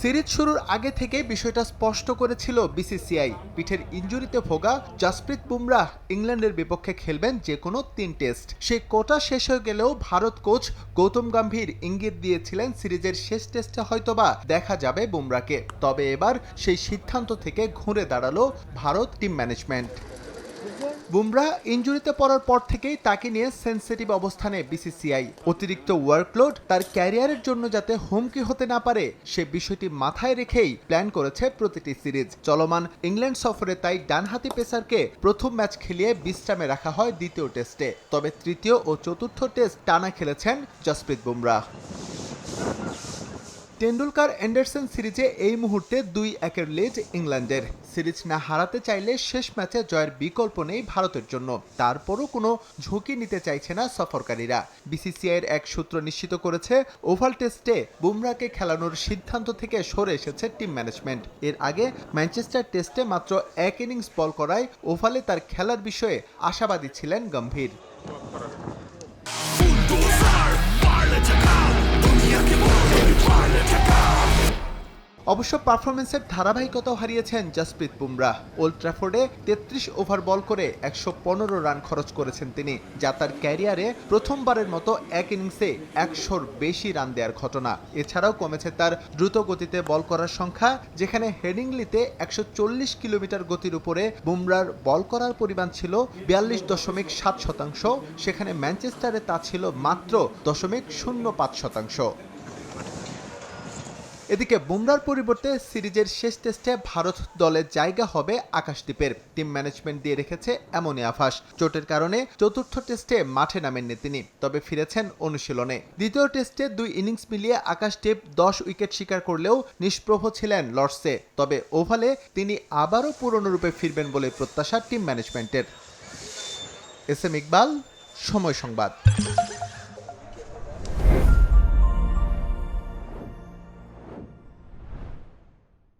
Series শুরুর আগে থেকে বিষয়টা স্পষ্ট করেছিল বিসিসিআই। পিঠের ইনজুরিতে ভোগা জসপ্রীত বুমরাহ ইংল্যান্ডের বিপক্ষে খেলবেন যে কোনো 3 টেস্ট। সেই কোটা শেষ হয়ে গেলেও ভারত কোচ গৌতম গম্ভীর ইঙ্গিত দিয়েছিলেন সিরিজের শেষ টেস্টে হয়তোবা দেখা যাবে বুমরাকে। তবে এবার সেই সিদ্ধান্ত থেকে ঘুরে দাঁড়ালো ভারত টিম ম্যানেজমেন্ট। বুমরাহ ইনজুরিতে পড়ার পর থেকেই তাকে নিয়ে সেনসিটিভ অবস্থানে বিসিসিআই। অতিরিক্ত ওয়ার্কলোড তার ক্যারিয়ারের জন্য যাতে হুমকি হতে না পারে সে বিষয়টি মাথায় রেখেই প্ল্যান করেছে প্রতিটি সিরিজ। চলমান ইংল্যান্ড সফরে তাই ডানহাতি পেসারকে প্রথম ম্যাচ খেলিয়ে বিশ্রামে রাখা হয় দ্বিতীয় টেস্টে। তবে তৃতীয় ও চতুর্থ টেস্ট টানা খেলেছেন জসপ্রীত বুমরাহ। টেন্ডুলকার অ্যান্ডারসন সিরিজে এই মুহূর্তে 2-1 লিড ইংল্যান্ডের। সিরিজ না হারাতে চাইলে শেষ ম্যাচে জয়ের বিকল্প নেই ভারতের জন্য। তারপরও কোনো ঝুঁকি নিতে চাইছে না সফরকারীরা। বিসিসিআইয়ের এক সূত্র নিশ্চিত করেছে ওভাল টেস্টে বুমরাহকে খেলানোর সিদ্ধান্ত থেকে সরে এসেছে টিম ম্যানেজমেন্ট। এর আগে ম্যানচেস্টার টেস্টে মাত্র 1 ইনিংস বল করায় ওভালে তার খেলার বিষয়ে আশাবাদী ছিলেন গম্ভীর। অবশ্য পারফরমেন্সের ধারাবাহিকতাও হারিয়েছেন জসপ্রীত বুমরাহ। ওল্ড ট্র্যাফোর্ডে 33 ওভার বল করে 115 রান খরচ করেছেন তিনি, যা তার ক্যারিয়ারে প্রথমবারের মতো এক ইনিংসে 100-র বেশি রান দেওয়ার ঘটনা। এছাড়াও কমেছে তার দ্রুত গতিতে বল করার সংখ্যা, যেখানে হেডিংলিতে 140 কিলোমিটার গতির উপরে বুমরাহর বল করার পরিমাণ ছিল 42.7%, সেখানে ম্যানচেস্টারে তা ছিল মাত্র 0.05%। এদিকে বুমরাহর পরিবর্তে সিরিজের শেষ টেস্টে ভারত দলের জায়গা হবে আকাশদ্বীপের। টিম ম্যানেজমেন্ট দিয়ে রেখেছে এমনই আভাস। চোটের কারণে চতুর্থ টেস্টে মাঠে নামেননি তিনি, তবে ফিরেছেন অনুশীলনে। দ্বিতীয় টেস্টে 2 ইনিংস মিলিয়ে আকাশদ্বীপ 10 উইকেট শিকার করলেও নিষ্প্রভ ছিলেন লর্ডসে। তবে ওভালে তিনি আবারও পুরনো রূপে ফিরবেন বলে প্রত্যাশা টিম ম্যানেজমেন্টের। এস এম ইকবাল, সময় সংবাদ।